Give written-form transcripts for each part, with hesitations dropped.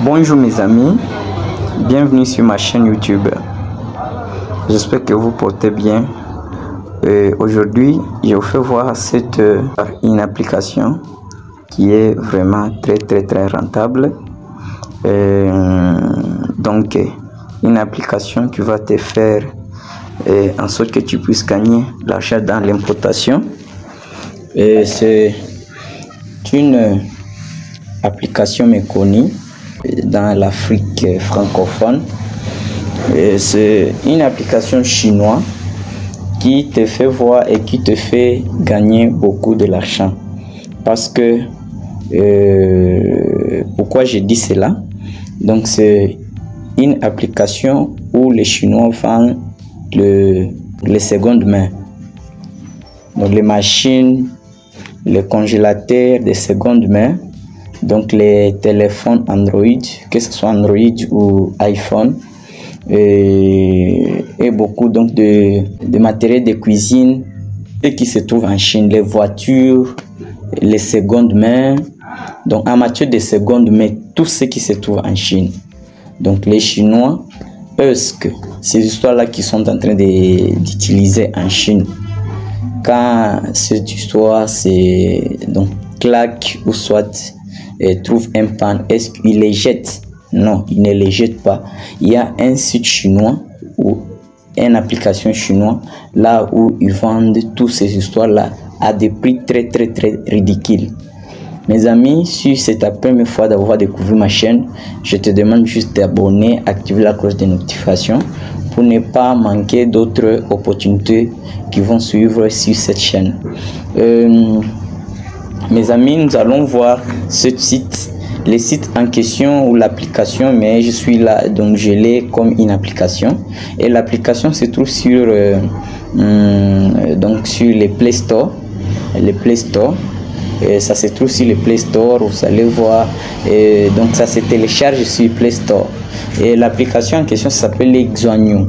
Bonjour mes amis, bienvenue sur ma chaîne YouTube. J'espère que vous portez bien. Aujourd'hui, je vous fais voir une application qui est vraiment très rentable. Donc, une application qui va te faire en sorte que tu puisses gagner l'argent dans l'importation. C'est une application méconnue dans l'Afrique francophone. C'est une application chinoise qui te fait voir et qui te fait gagner beaucoup de l'argent. Parce que pourquoi je dis cela? Donc c'est une application où les Chinois vendent les secondes mains. Donc les machines, les congélateurs de seconde main, donc les téléphones Android, que ce soit Android ou iPhone, et beaucoup donc de matériel de cuisine et qui se trouve en Chine, les voitures, les secondes mains. Donc en matière de seconde main, tout ce qui se trouve en Chine. Donc les Chinois, ces histoires-là qui sont en train d'utiliser en Chine, quand cette histoire c'est donc claque ou soit trouve un pan, est-ce qu'il les jette? Non, il ne les jette pas. Il y a un site chinois ou une application chinoise là où ils vendent toutes ces histoires-là à des prix très ridicules. Mes amis, si c'est ta première fois d'avoir découvert ma chaîne, je te demande juste d'abonner, activer la cloche de notification pour ne pas manquer d'autres opportunités qui vont suivre sur cette chaîne. Mes amis, nous allons voir ce site, le site en question ou l'application, mais je suis là, donc je l'ai comme une application. Et l'application se trouve sur, donc sur les Play Store. Et ça se trouve sur le Play Store, vous allez voir. Et donc ça se télécharge sur Play Store. Et l'application en question s'appelle Xuanyu.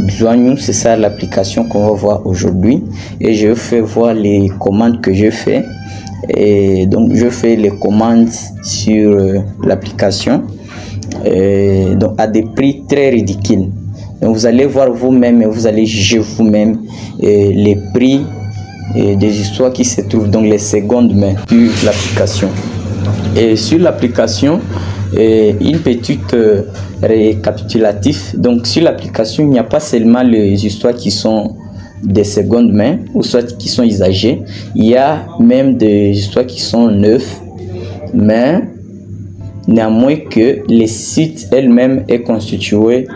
Xuanyu, c'est ça l'application qu'on va voir aujourd'hui. Et je fais voir les commandes que je fais. Et donc je fais les commandes sur l'application donc à des prix très ridicules. Donc vous allez voir vous-même et vous allez juger vous-même les prix des histoires qui se trouvent dans les secondes mains sur l'application. Et sur l'application, une petite récapitulatif. Donc sur l'application, il n'y a pas seulement les histoires qui sont des secondes mains ou soit qui sont usagées, il y a même des histoires qui sont neuves, mais néanmoins que les sites elles-mêmes est constitué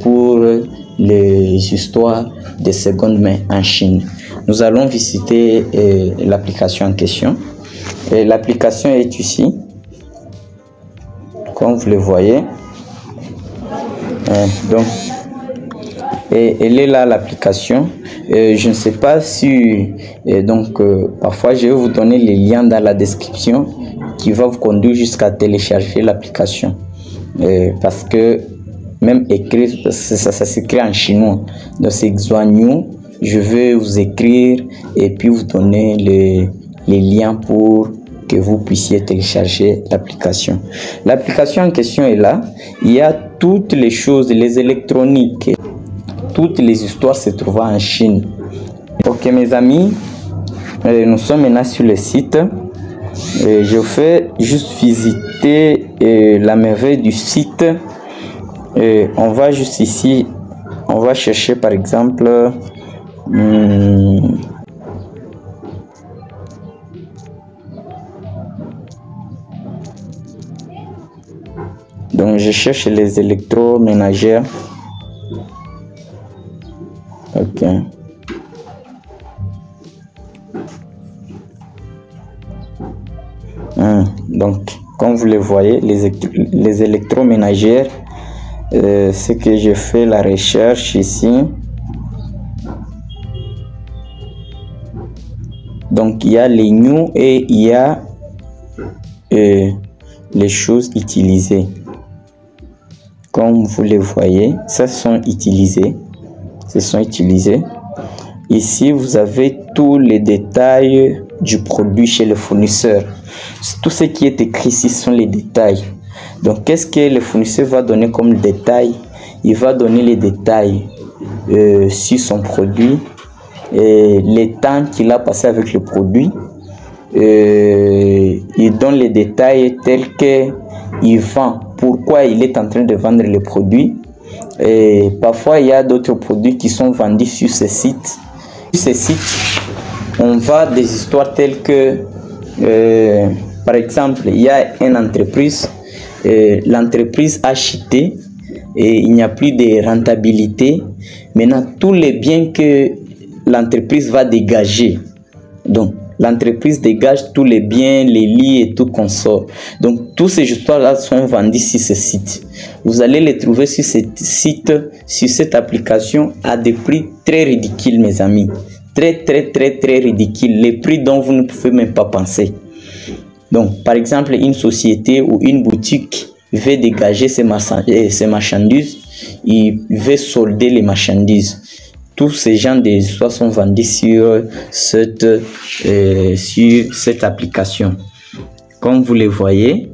pour les histoires de seconde main en Chine. Nous allons visiter l'application en question. L'application est ici, comme vous le voyez. Donc elle est là, l'application. Je ne sais pas si parfois je vais vous donner les liens dans la description qui va vous conduire jusqu'à télécharger l'application, parce que même écrire ça s'écrit en chinois, donc c'est Xuanyu. Je vais vous écrire et puis vous donner les liens pour que vous puissiez télécharger l'application. L'application en question est là. Il y a toutes les choses, les électroniques, toutes les histoires se trouvent en Chine. Ok mes amis, nous sommes maintenant sur le site. Je fais juste visiter la merveille du site. On va juste ici, on va chercher par exemple donc je cherche les électroménagères. Ok. Donc, comme vous le voyez, les électroménagères, ce que je fais la recherche ici. Donc, il y a les new et il y a les choses utilisées. Comme vous le voyez, ça sont utilisés. Ce sont utilisés. Ici, vous avez tous les détails du produit chez le fournisseur. Tout ce qui est écrit ici sont les détails. Donc, qu'est-ce que le fournisseur va donner comme détail? Il va donner les détails sur son produit, les temps qu'il a passé avec le produit. Il donne les détails tels qu'il vend, pourquoi il est en train de vendre le produit. Et parfois, il y a d'autres produits qui sont vendus sur ce site. Sur ce site, on voit des histoires telles que, par exemple, il y a une entreprise, l'entreprise a chuté et il n'y a plus de rentabilité. Maintenant, tous les biens que l'entreprise va dégager, donc l'entreprise dégage tous les biens, les lits et tout consort. Donc, tous ces histoires-là sont vendus sur ce site. Vous allez les trouver sur ce site, sur cette application, à des prix très ridicules, mes amis. Très ridicules. Les prix dont vous ne pouvez même pas penser. Donc, par exemple, une société ou une boutique veut dégager ses marchandises, il veut solder les marchandises. Tous ces gens des histoires sont vendus sur cette application. Comme vous les voyez,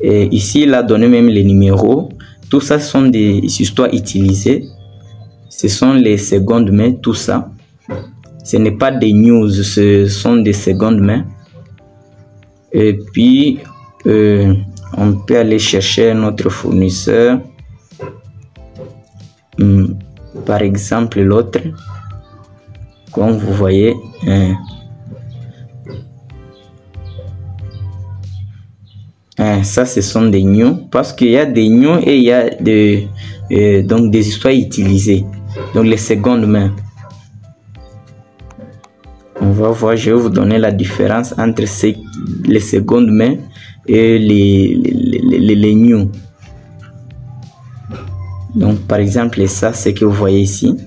ici, il a donné même les numéros. Tout ça sont des histoires utilisées. Ce sont les secondes mains, tout ça. Ce n'est pas des news, ce sont des secondes mains. Et puis, on peut aller chercher notre fournisseur. Par exemple, l'autre, comme vous voyez, ça ce sont des news, parce qu'il y a des news et il y a donc des histoires utilisées, donc les secondes mains. On va voir, je vais vous donner la différence entre les secondes mains et les news. Donc, par exemple, ça, c'est que vous voyez ici.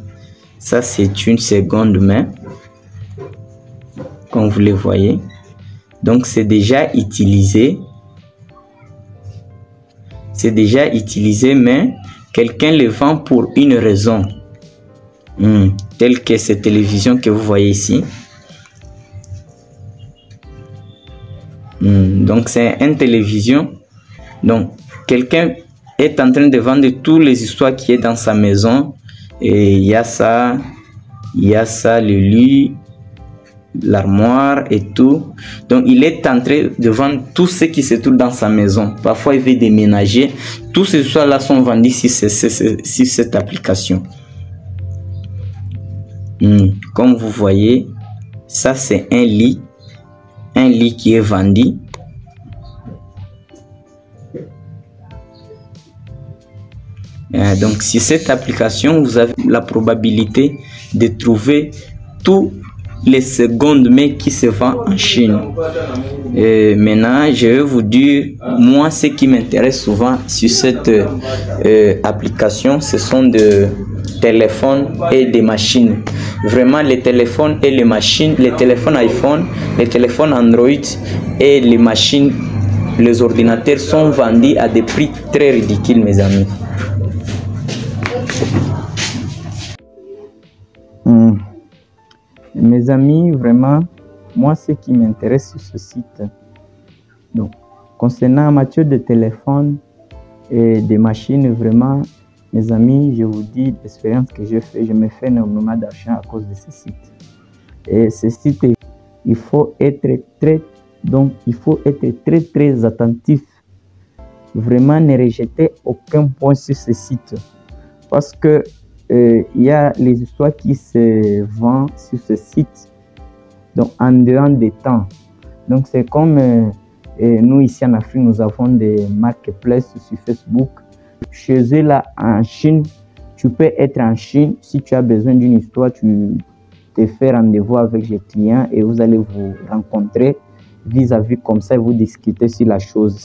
Ça, c'est une seconde main. Comme vous le voyez. Donc, c'est déjà utilisé. C'est déjà utilisé, mais quelqu'un le vend pour une raison. Telle que cette télévision que vous voyez ici. Donc, c'est une télévision. Donc, quelqu'un est en train de vendre toutes les histoires qui est dans sa maison. Et il y a ça, le lit, l'armoire et tout. Donc, il est en train de vendre tout ce qui se trouve dans sa maison. Parfois, il veut déménager. Toutes ces histoires-là sont vendues sur cette application. Comme vous voyez, ça, c'est un lit. Un lit qui est vendu. Donc, sur cette application, vous avez la probabilité de trouver tous les secondes mains qui se vendent en Chine. Maintenant, je vais vous dire, moi, ce qui m'intéresse souvent sur cette application, ce sont des téléphones et des machines. Vraiment, les téléphones et les machines, les téléphones iPhone, les téléphones Android et les machines, les ordinateurs sont vendus à des prix très ridicules, mes amis. Mes amis, vraiment, moi, ce qui m'intéresse sur ce site, donc, concernant la matière de téléphone et des machines, vraiment, mes amis, je vous dis l'expérience que j'ai fait, je me fais énormément d'argent à cause de ce site. Et ce site, il faut être très attentif. Vraiment, ne rejetez aucun point sur ce site. Parce que il y a les histoires qui se vendent sur ce site, donc en dehors des temps. Donc c'est comme nous ici en Afrique, nous avons des marketplaces sur Facebook. Chez eux là en Chine, tu peux être en Chine, si tu as besoin d'une histoire, tu te fais rendez-vous avec les clients et vous allez vous rencontrer vis-à-vis comme ça et vous discutez sur la chose.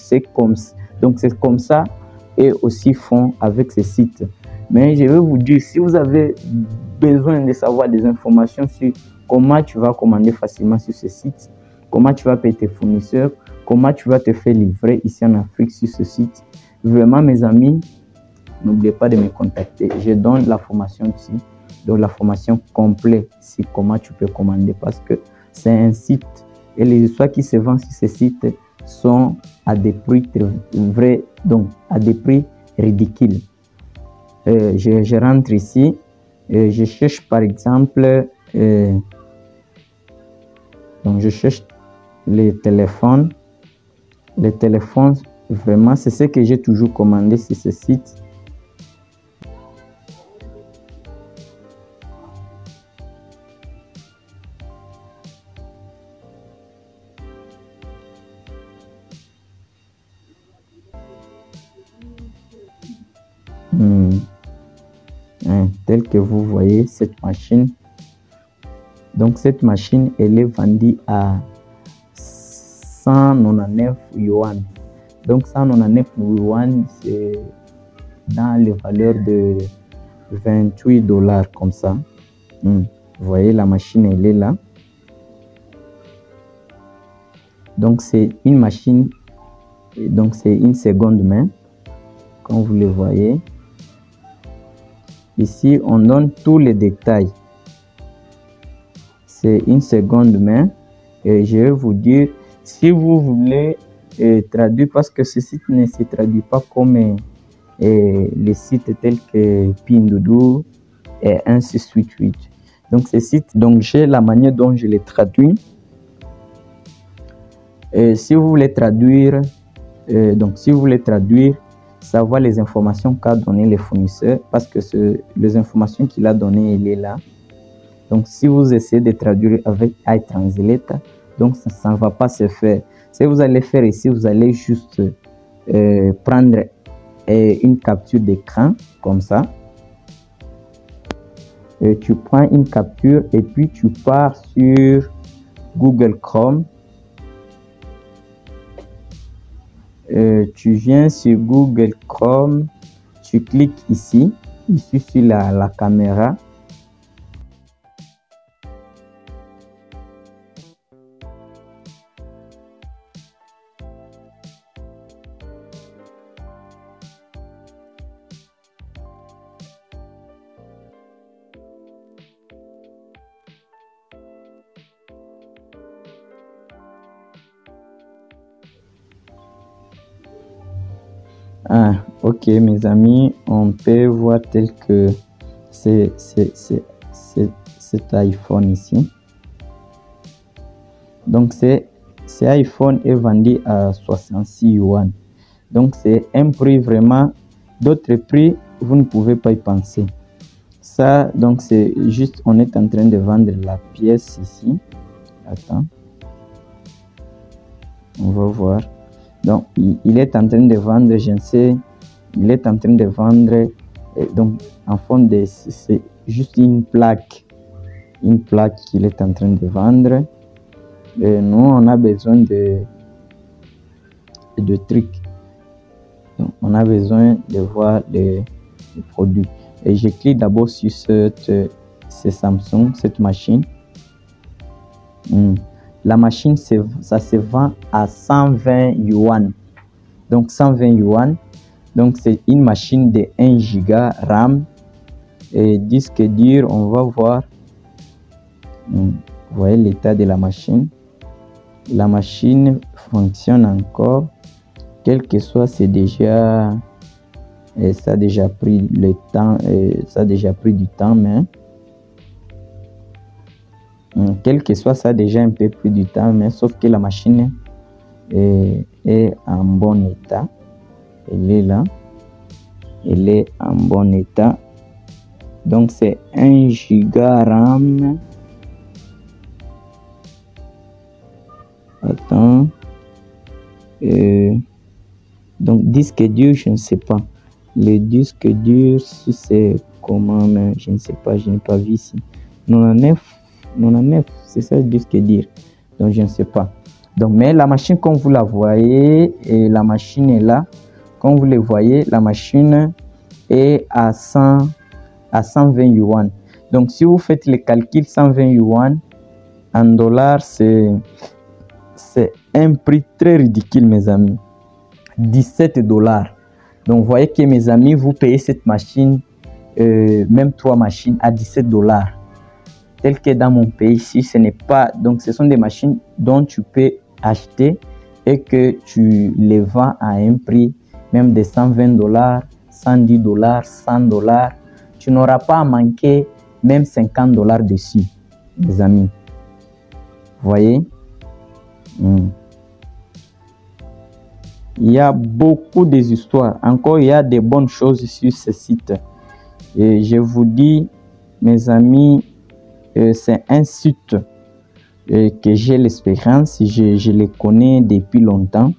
Donc c'est comme ça et aussi font avec ce site. Mais je vais vous dire, si vous avez besoin de savoir des informations sur comment tu vas commander facilement sur ce site, comment tu vas payer tes fournisseurs, comment tu vas te faire livrer ici en Afrique sur ce site, vraiment mes amis, n'oubliez pas de me contacter. Je donne la formation ici. donc la formation complète sur comment tu peux commander, parce que c'est un site et les histoires qui se vendent sur ce site sont à des prix vrais, donc à des prix ridicules. Je rentre ici, je cherche par exemple, donc je cherche les téléphones. Les téléphones, vraiment, c'est ce que j'ai toujours commandé sur ce site. Tel que vous voyez cette machine. Donc cette machine, elle est vendue à 199 yuan. Donc 199 yuan, c'est dans les valeurs de 28 dollars comme ça. Vous voyez, la machine, elle est là. Donc c'est une machine, donc c'est une seconde main, comme vous le voyez. Ici, on donne tous les détails. C'est une seconde main. Et je vais vous dire, si vous voulez traduire, parce que ce site ne se traduit pas comme les sites tels que Pinduoduo et 1688. Donc, ce site, donc j'ai la manière dont je les traduis. Si vous voulez traduire, savoir les informations qu'a donné les fournisseurs, parce que les informations qu'il a données, il est là. Donc, si vous essayez de traduire avec iTranslate, donc ça ne va pas se faire. Si vous allez faire ici, vous allez juste prendre une capture d'écran, comme ça. Tu prends une capture et puis tu pars sur Google Chrome. Tu viens sur Google Chrome, tu cliques ici sur la caméra. Ok mes amis, on peut voir tel que c'est cet iPhone ici. Donc cet iPhone est vendu à 66 yuan. Donc c'est un prix vraiment, d'autres prix vous ne pouvez pas y penser. Ça donc c'est juste, on est en train de vendre la pièce ici. Attends, on va voir. Donc il est en train de vendre, je ne sais, il est en train de vendre, donc en fond de c'est juste une plaque qu'il est en train de vendre. Et nous on a besoin de trucs, donc on a besoin de voir les produits. Et je clique d'abord sur ce Samsung, cette machine. La machine, ça se vend à 120 yuan. Donc 120 yuan. Donc c'est une machine de 1 giga RAM. Et disque dur, on va voir. Vous voyez l'état de la machine. La machine fonctionne encore. Quel que soit, c'est déjà... Et ça a déjà pris le temps. Ça a déjà pris du temps, mais... quel que soit, ça a déjà un peu pris du temps, mais sauf que la machine est en bon état. Elle est là. Elle est en bon état. Donc c'est 1 giga RAM. Attends. Donc disque dur, je ne sais pas. Le disque dur, si c'est comment, mais je ne sais pas, je n'ai pas vu ici. 99, c'est ça le disque dur. Donc je ne sais pas. Donc mais la machine, comme vous la voyez, et la machine est là. Comme vous le voyez, la machine est à 120 yuan. Donc si vous faites le calcul, 120 yuan en dollars, c'est un prix très ridicule mes amis. 17 dollars. Donc vous voyez que mes amis, vous payez cette machine même 3 machines à 17 $. Tel que dans mon pays ici, ce n'est pas. Donc, ce sont des machines dont tu peux acheter et que tu les vends à un prix même de 120 $, 110 $, 100 $. Tu n'auras pas à manquer même 50 $ dessus, mes amis. Vous voyez? Il y a beaucoup d'histoires. Encore, il y a des bonnes choses sur ce site. Et je vous dis, mes amis, c'est un site que j'ai l'expérience. Je les connais depuis longtemps.